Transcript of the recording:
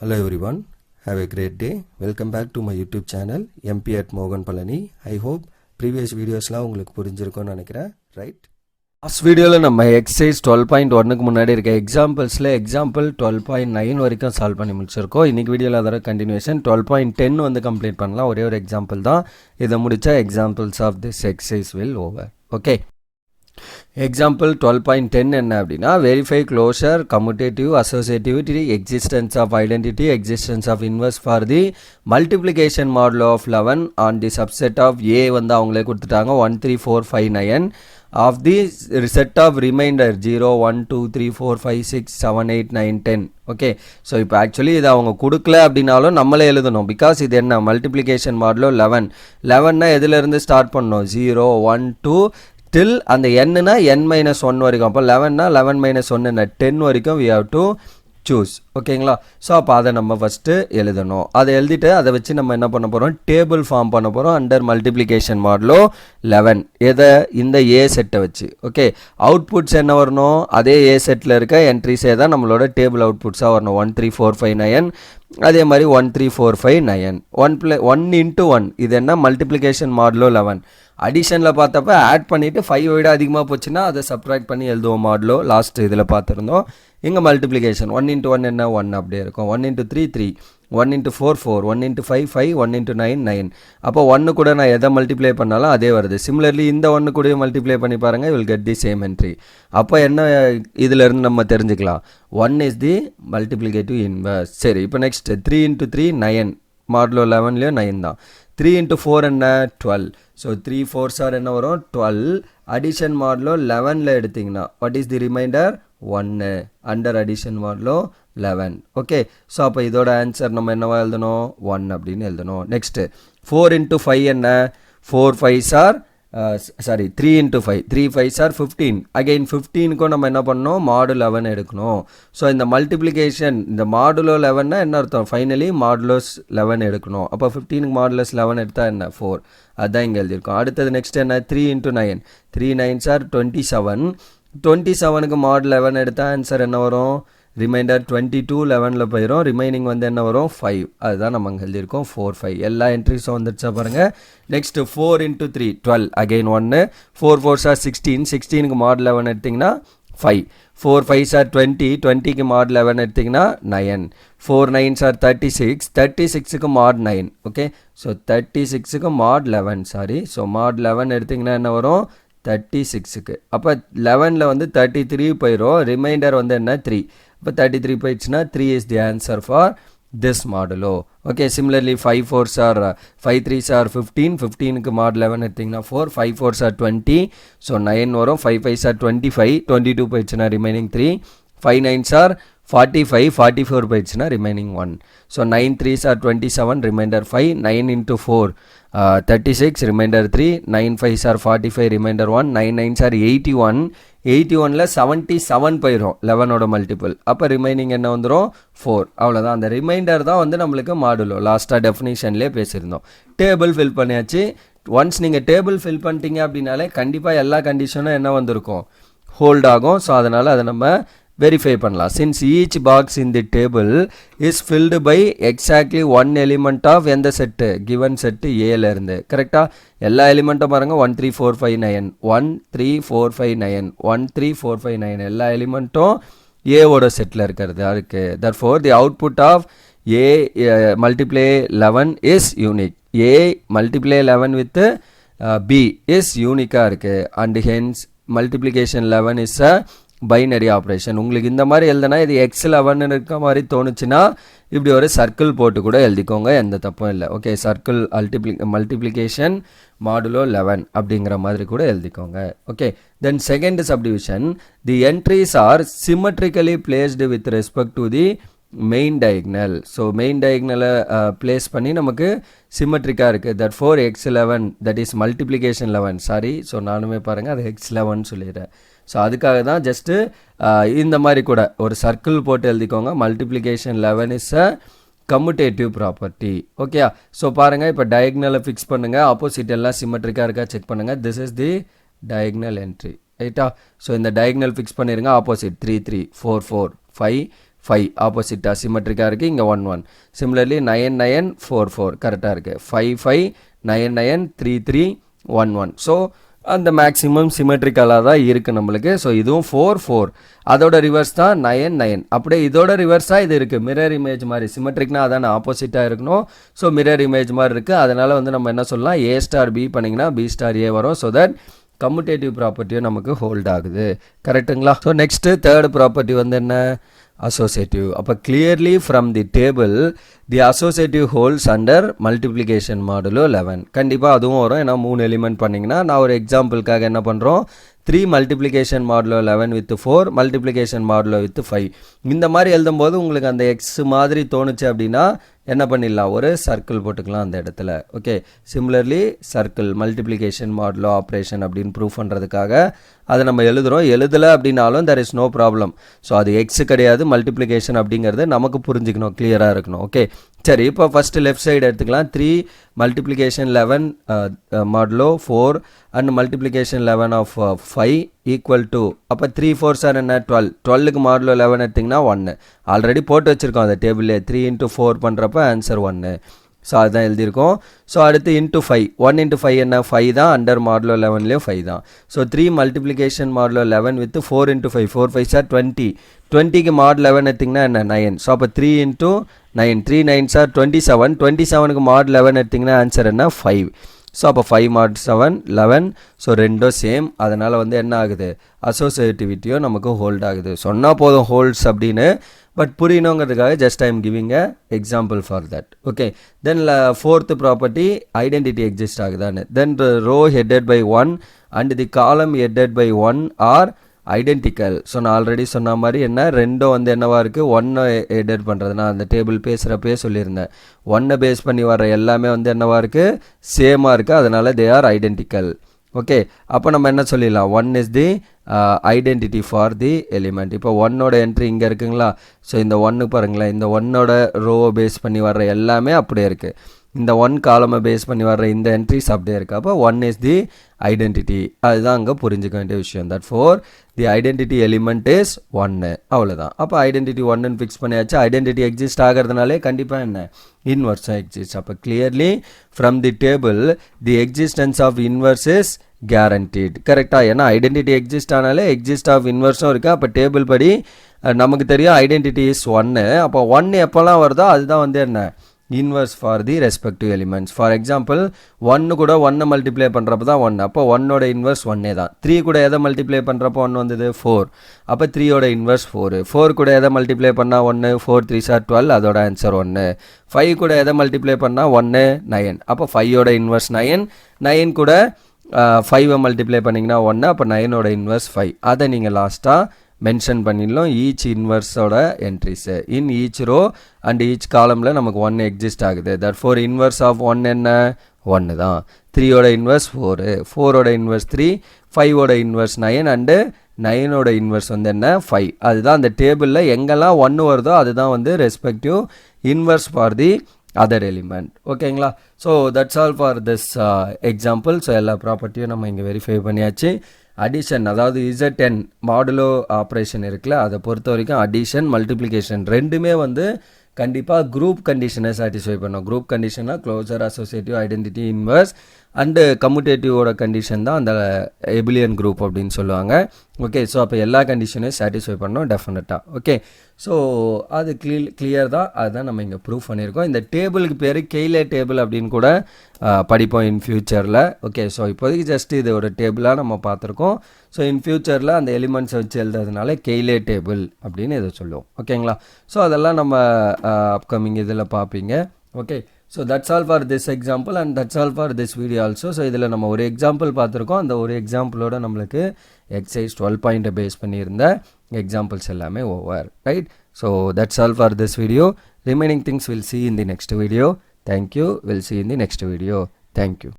Hello everyone, have a great day. Welcome back to my YouTube channel MP at Mogan Palani. I hope previous videosலாம் உங்களுக்கு புரிஞ்சிருக்கும்னு நினைக்கிறேன், right? Last வீடியோவில் நம்ம exercise 12.1க்கு முன்னாடி இருக்க எக்ஸாம்பிள்ஸில் example 12.9 வரைக்கும் சால்வ் பண்ணி முடிச்சிருக்கோம். இன்றைக்கி வீடியோவில் அதோட கண்டினியூஷன் 12.10 வந்து கம்ப்ளீட் பண்ணலாம். ஒரே ஒரு எக்ஸாம்பிள் தான். இதை முடித்தா examples of this exercise will over. Okay, example 12.10 என்ன அப்படின்னா, verify closure, commutative, associativity, existence of identity, existence of inverse for the multiplication modulo of 11 on the subset of A வந்து அவங்களே கொடுத்துட்டாங்க 1 3 4 5 9 of the set of remainder 0 1 2 3 4 5 6 7 8 9 10. Okay, so இப்போ actually இதை அவங்க கொடுக்கல அப்படின்னாலும் நம்மளே எழுதணும். பிகாஸ் இது என்ன மல்டிப்ளிகேஷன் மாடலோ 11னா எதுலேருந்து ஸ்டார்ட் பண்ணணும்? 0 1 2 டில் அந்த என்னன்னா n-1 வரைக்கும். அப்போ 11னா 11 - 1 10 வரைக்கும் we have to choose. ஓகேங்களா? ஸோ அப்போ அதை நம்ம ஃபஸ்ட்டு எழுதணும். அதை எழுதிட்டு அதை வச்சு நம்ம என்ன பண்ண போகிறோம்? டேபிள் ஃபார்ம் பண்ண போகிறோம் அண்டர் மல்டிப்ளிகேஷன் மாடலோ 11. எதை? இந்த ஏ செட்டை வச்சு. ஓகே, அவுட்புட்ஸ் என்ன வரணும்? அதே ஏ செட்டில் இருக்க என்ட்ரிஸே தான் நம்மளோட டேபிள் அவுட்புட்ஸாக வரணும். 1 3 4 5 9 அதே மாதிரி 1 3 4 5 9 1 × 1 இது என்ன? மல்டிப்ளிகேஷன் மாடலோ 11. அடிஷனில் பார்த்தப்ப ஆட் பண்ணிவிட்டு 5 விட அதிகமாக போச்சுன்னா அதை சப்ராக்ட் பண்ணி எழுதுவோம் மாடலோ. லாஸ்ட் இதில் பார்த்துருந்தோம். இங்கே மல்டிப்ளிகேஷன் 1 × 1 என்ன? 1 அப்படியே இருக்கும். 1 × 3 3 1 × 4 4 1 × 5 5 1 × 9 9. அப்போ 1 கூட நான் எதை மல்டிப்ளை பண்ணாலும் அதே வருது. சிமிலர்லி இந்த 1 கூட மல்டிப்ளை பண்ணி பாருங்கள், will get the same entry. அப்போ என்ன இதிலேருந்து நம்ம தெரிஞ்சுக்கலாம்? 1 இஸ் தி மல்டிப்ளிகேட்டிவ் இன்வர்ஸ். சரி, இப்போ நெக்ஸ்ட் 3 × 3 9 மாடலோ 11லேயும் 9 தான். 3 × 4 என்ன? 12. ஸோ 3 4s ஆர் என்ன வரும்? 12. அடிஷன் மாடலோ 11ல் எடுத்திங்கன்னா what is the remainder? 1 under addition modulo 11. Okay, so அப்போ இதோட ஆன்சர் நம்ம என்னவா எழுதணும்? 1 அப்படின்னு எழுதணும். நெக்ஸ்ட்டு 4 × 5 என்ன? 4 5s R 3 × 5 3 5s R 15. Again 15க்கும் நம்ம என்ன பண்ணணும்? மாடு 11 எடுக்கணும். ஸோ இந்த மல்டிப்ளிகேஷன் இந்த மாடுலோ 11னா என்ன அர்த்தம்? ஃபைனலி மாடுலோஸ் 11 எடுக்கணும். அப்போ 15க்கு மாடுலஸ் 11 எடுத்தால் என்ன? 4. அதுதான் இங்கே எழுதியிருக்கோம். அடுத்தது நெக்ஸ்ட் என்ன? 3 × 9 3 9s ஆர் 27. 27க்கு மாடு 11 எடுத்தால் ஆன்சர் என்ன வரும்? ரிமைண்டர் 22 11ல் போயிடும். ரிமைனிங் வந்து என்ன வரும்? 5. அதுதான் நம்ம அங்கே எழுதியிருக்கோம் 4 5. எல்லா என்ட்ரிஸும் வந்துடுச்சா பாருங்கள். நெக்ஸ்ட்டு 4 × 3 12 அகெயின் 1 4 4s ஆர் 16 16க்கு மாடு 11 எடுத்திங்கன்னா 5 4 5s ஆர் 20 20க்கு மாடு 11 எடுத்திங்கன்னா 9 4 9s ஆர் 36 36க்கு மாடு 9. ஓகே, ஸோ 36க்கு மாடு 11 சாரி. ஸோ மாடு 11 எடுத்திங்கன்னா என்ன வரும்? 36க்கு. அப்போ 11ல் வந்து 33 போயிடும். ரிமைண்டர் வந்து என்ன? 3. இப்போ 33 போயிடுச்சுன்னா 3 is the answer for this modulo. Okay, similarly 5 4s are 5 3s are 15 15க்கு மாடு 11 எடுத்திங்கன்னா 4 5 4s ஆர் 20. ஸோ 9 வரும். 5 5s ஆர் 25 22 போயிடுச்சுன்னா ரிமைனிங் 3 5 9s ஆர் 45 44 போயிடுச்சுன்னா remaining 1. So 9 3s are 27 remainder 5 9 × 4 36 remainder 3 9 5s are 45 remainder 1 9 9s are 81 81ல் 77 போயிடும் 11ஓட multiple. அப்போ remaining என்ன வந்துடும்? 4. அவ்வளோதான். அந்த ரிமைண்டர் தான் வந்து நம்மளுக்கு மாடுலோ. லாஸ்ட்டாக டெஃபினிஷன்லேயே பேசியிருந்தோம். டேபிள் ஃபில் பண்ணியாச்சு. ஒன்ஸ் நீங்கள் டேபிள் ஃபில் பண்ணிட்டீங்க அப்படின்னாலே கண்டிப்பாக எல்லா கண்டிஷனும் என்ன வந்திருக்கும்? ஹோல்ட் ஆகும். ஸோ அதனால் அதை நம்ம வெரிஃபை பண்ணலாம். Since each box in the table is filled by exactly 1 element of எந்த செட்டு? கிவன் செட்டு ஏலேருந்து. கரெக்டாக எல்லா எலிமெண்ட்டும் பாருங்கள். 1 3 4 5 9 1 3 4 5 9 1 3 4 5 9 எல்லா எலிமெண்ட்டும் ஏவோட செட்டில் இருக்கிறது இருக்குது. therefore the output of A multiply 11 is unique. A multiply 11 with B is யூனிக்காக இருக்குது. And hence multiplication 11 is a binary operation. உங்களுக்கு இந்த மாதிரி எழுதுனா இது x11 இருக்க மாதிரி தோணுச்சுன்னா இப்படி ஒரு சர்க்கிள் போட்டு கூட எழுதிக்கோங்க, எந்த தப்பும் இல்லை. ஓகே, சர்க்கிள் மல்டிப்ளிகேஷன் மாடுலோ 11 அப்படிங்கிற மாதிரி கூட எழுதிக்கோங்க. Okay, then second subdivision the entries are symmetrically placed with respect to the main diagonal. So main டயக்னலை பிளேஸ் பண்ணி நமக்கு சிமெட்ரிக்காக இருக்குது. That 4 x11 that is multiplication 11. Sorry, so நானுமே பாருங்கள் அது x11 சொல்லிடுறேன். ஸோ அதுக்காக தான் ஜஸ்ட்டு இந்த மாதிரி கூட ஒரு சர்க்கிள் போட்டு எழுதிக்கோங்க. Multiplication 11 is a commutative property. Okay, so பாருங்கள் இப்போ டயக்னலை ஃபிக்ஸ் பண்ணுங்கள். ஆப்போசிட் எல்லாம் சிமெட்ரிக்காக இருக்கா செக் பண்ணுங்கள். This is the diagonal entry. ரைட்டா? ஸோ இந்த டயக்னல் ஃபிக்ஸ் பண்ணிடுங்க. ஆப்போசிட் 3 3 4 4 5 5 ஆப்போசிட்டாக சிமெட்ரிக்காக இருக்குது. இங்கே 1 1. சிமிலர்லி 9 9 4 4 கரெக்டாக இருக்குது. 5 5 9 9 3 3 1 1. ஸோ அந்த மேக்ஸிமம் சிமெட்ரிக்கலாக தான் இருக்குது நம்மளுக்கு. ஸோ இதுவும் 4 4. அதோட ரிவர்ஸ் தான் 9 9. அப்படியே இதோட ரிவர்ஸாக இது இருக்குது. மிரர் இமேஜ் மாதிரி. சிமெட்ரிக்னா அதான் ஆப்போசிட்டாக இருக்கணும். ஸோ மிரர் இமேஜ் மாதிரி இருக்குது. அதனால் வந்து நம்ம என்ன சொல்லலாம், A ஸ்டார் B பண்ணிங்கன்னா B ஸ்டார் A வரும். ஸோ தட் கம்யூட்டேட்டிவ் ப்ராப்பர்ட்டியும் நமக்கு ஹோல்ட் ஆகுது. கரெக்டுங்களா? ஸோ நெக்ஸ்ட்டு தேர்ட் ப்ராப்பர்ட்டி வந்து என்ன, அசோசியேட்டிவ். அப்போ clearly from the table the associative holes under multiplication modulo 11. கண்டிப்பாக அதுவும் வரும். ஏன்னா 3 எலிமெண்ட் பண்ணிங்கன்னா நான் ஒரு எக்ஸாம்பிளுக்காக என்ன பண்ணுறோம், 3 multiplication modulo 11 with 4 multiplication modulo with 5 இந்த மாதிரி எழுதும்போது உங்களுக்கு அந்த எக்ஸ் மாதிரி தோணுச்சு அப்படின்னா என்ன பண்ணிடலாம், ஒரு சர்க்கிள் போட்டுக்கலாம் அந்த இடத்துல. Okay, similarly circle multiplication modulo operation அப்படின்னு ப்ரூவ் பண்ணுறதுக்காக அதை நம்ம எழுதுகிறோம். எழுதலை அப்படின்னாலும் there is no problem. So அது எக்ஸ் கிடையாது, மல்டிப்ளிகேஷன் அப்படிங்கிறது நமக்கு புரிஞ்சுக்கணும், கிளியராக இருக்கணும். ஓகே, சரி. இப்போ ஃபஸ்ட்டு லெஃப்ட் சைடு எடுத்துக்கலாம். 3 multiplication 11 modulo 4 and multiplication 11 of 5 equal to, அப்போ 3 4 சார் என்ன 12. 12க்கு மாடுலோ 11 எடுத்திங்கன்னா 1. ஆல்ரெடி போட்டு வச்சுருக்கோம் அந்த டேபிளே. 3 into 4 பண்ணுறப்ப ஆன்சர் 1. ஸோ அதுதான் எழுதியிருக்கோம். ஸோ அடுத்து இன்ட்டு 5. 1 into 5 என்ன 5 தான். அண்டர் மாடுலோ 11லேயும் 5 தான். So 3 multiplication modulo 11 with 4 into 5. 4 5 sir 20. 20க்கு மாடு 11 எடுத்திங்கன்னா என்ன 9. ஸோ அப்போ 3 into 9. 3 9 சார் 27. 27க்கு மாடு 11 எடுத்திங்கன்னா ஆன்சர் என்ன 5. ஸோ அப்போ 5 mod 7 11. ஸோ ரெண்டும் சேம். அதனால் வந்து என்ன ஆகுது, அசோசியேட்டிவிட்டியும் நமக்கு ஹோல்ட் ஆகுது. சொன்னால் போதும் ஹோல்ட்ஸ் அப்படின்னு, பட் புரியணுங்கிறதுக்காக just I am giving a example for that. Okay, then fourth property identity exist ஆகுதான்னு. Then row headed by 1 and the column headed by 1 are identical. So நான் ஆல்ரெடி சொன்ன மாதிரி என்ன, ரெண்டும் வந்து என்னவா இருக்குது, 1 எடிட் பண்ணுறது. நான் அந்த டேபிள் பேசுகிறப்பே சொல்லியிருந்தேன், 1 பேஸ் பண்ணி வர எல்லாமே வந்து என்னவா இருக்குது, சேமாக இருக்குது. அதனால் தே ஆர் ஐடென்டிக்கல். ஓகே, அப்போ நம்ம என்ன சொல்லிடலாம், 1 is the identity for the element. இப்போ 1ஓட என்ட்ரி இங்கே இருக்குங்களா. ஸோ இந்த 1 பாருங்களேன், இந்த 1ஓட ரோவை பேஸ் பண்ணி வர்ற எல்லாமே அப்படியே இருக்குது. இந்த 1 காலமை பேஸ் பண்ணி வர்ற இந்த என்ட்ரிஸ் அப்படியே இருக்குது. அப்போ 1 இஸ் தி ஐடென்டிட்டி. அதுதான் அங்கே புரிஞ்சுக்க வேண்டிய விஷயம். That for the identity element is 1. அவ்வளோதான். அப்போ ஐடென்டிட்டி 1ன்னு ஃபிக்ஸ் பண்ணியாச்சு. ஐடென்டிட்டி எக்ஸிஸ்ட் ஆகிறதுனாலே கண்டிப்பாக என்ன, இன்வர்ஸாக எக்ஸிஸ்ட். அப்போ clearly from the table the existence of inverse is guaranteed. கரெக்டாக, ஏன்னா ஐடென்டிட்டி எக்ஸிஸ்ட் ஆனாலே எக்ஸிஸ்ட் ஆஃப் இன்வர்ஸும் இருக்குது. அப்போ டேபிள் படி நமக்கு தெரியும் ஐடென்டிட்டி இஸ் 1. அப்போ 1 எப்போல்லாம் வருதோ அதுதான் வந்து என்ன, inverse for the respective elements. For example 1 கூட 1 மல்டிப்ளை பண்ணுறப்ப தான் 1. அப்போ 1ஓட இன்வர்ஸ் 1 தான். 3 கூட எதை மல்டிப்ளை பண்ணுறப்போ 1 வந்தது 4. அப்போ 3ஓட இன்வர்ஸ் 4. 4 கூட எதை மல்டிப்ளை பண்ணால் 1. 4 3 சார் 12. அதோட ஆன்சர் 1. 5 கூட எதை மல்டிப்ளை பண்ணால் 1 9. அப்போ 5ஓட இன்வர்ஸ் 9. 9 கூட 5 மல்டிப்ளை பண்ணிங்கன்னா 1. அப்போ 9ஓட இன்வர்ஸ் 5. அதை நீங்கள் லாஸ்ட்டாக மென்ஷன் பண்ணிடலாம். ஈச் இன்வர்ஸோட entries in each row and each காலமில் நமக்கு 1 எக்ஸிஸ்ட் ஆகுது. தட் ஃபோர் இன்வர்ஸ் ஆஃப் 1 என்ன, 1 தான். 3ஓட இன்வர்ஸ் 4. 4ஓட இன்வர்ஸ் 3. 5ஓட இன்வர்ஸ் 9 அண்டு 9ஓட இன்வர்ஸ் வந்து என்ன 5. அதுதான் அந்த டேபிளில் எங்கெல்லாம் 1 வருதோ அதுதான் வந்து respective inverse for the other element. ஓகேங்களா. So that's all for this example. So எல்லா ப்ராப்பர்ட்டியும் நம்ம இங்கே வெரிஃபை பண்ணியாச்சு. அடிஷன், அதாவது ZN மாடுலோ ஆப்ரேஷன் இருக்குல்ல, அதை பொறுத்த வரைக்கும் அடிஷன் மல்டிப்ளிகேஷன் ரெண்டுமே வந்து கண்டிப்பாக குரூப் கண்டிஷனை சாட்டிஸ்ஃபை பண்ணும். குரூப் கண்டிஷனாக closure, associative, identity, inverse and கம்யூட்டேட்டிவோட கண்டிஷன் தான் அந்த எபிலியன் குரூப் அப்படின்னு சொல்லுவாங்க. ஓகே, ஸோ அப்போ எல்லா கண்டிஷனையும் சாட்டிஸ்ஃபை பண்ணோம் டெஃபினட்டாக. ஓகே, ஸோ அது கிளியர் தான். அதுதான் நம்ம இங்கே ப்ரூவ் பண்ணியிருக்கோம். இந்த டேபிளுக்கு பேர் கெய்லே டேபிள் அப்படின்னு கூட படிப்போம் இன் ஃபியூச்சரில். ஓகே, ஸோ இப்போதைக்கு ஜஸ்ட் இது ஒரு டேபிளாக நம்ம பார்த்துருக்கோம். ஸோ இன் ஃபியூச்சரில் அந்த எலிமெண்ட்ஸை வச்சு எழுதுறதுனால கெய்லே டேபிள் அப்படின்னு இதை சொல்லுவோம். ஓகேங்களா. ஸோ அதெல்லாம் நம்ம அப்கமிங் இதில் பார்ப்பீங்க. Okay, so that's all for this example and that's all for this video also. So இதில் நம்ம ஒரு எக்ஸாம்பிள் பார்த்துருக்கோம். அந்த ஒரு எக்ஸாம்பிளோட நம்மளுக்கு எக்ஸசைஸ் 12 பேஸ் பண்ணியிருந்த எக்ஸாம்பிள்ஸ் எல்லாமே over. Right. So that's all for this video. Remaining things will see in the next video. Thank you. We'll see in the next video. Thank you.